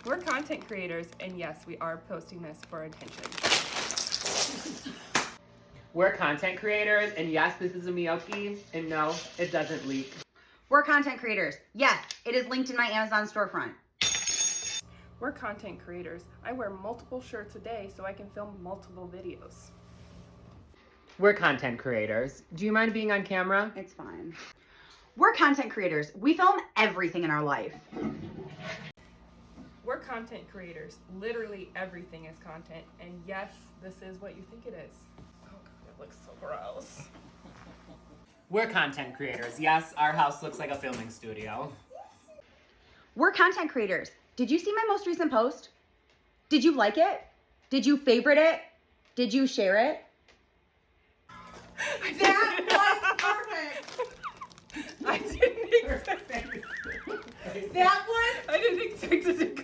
We're content creators, and yes, we are posting this for attention. We're content creators, and yes, this is a Miyoki, and no, it doesn't leak. We're content creators. Yes, it is linked in my Amazon storefront. We're content creators. I wear multiple shirts a day so I can film multiple videos. We're content creators. Do you mind being on camera? It's fine. We're content creators. We film everything in our life. We're content creators. Literally everything is content, and yes, this is what you think it is. Oh God, it looks so gross. We're content creators. Yes, our house looks like a filming studio. We're content creators. Did you see my most recent post? Did you like it? Did you favorite it? Did you share it? That was perfect. I didn't expect That was I didn't expect it to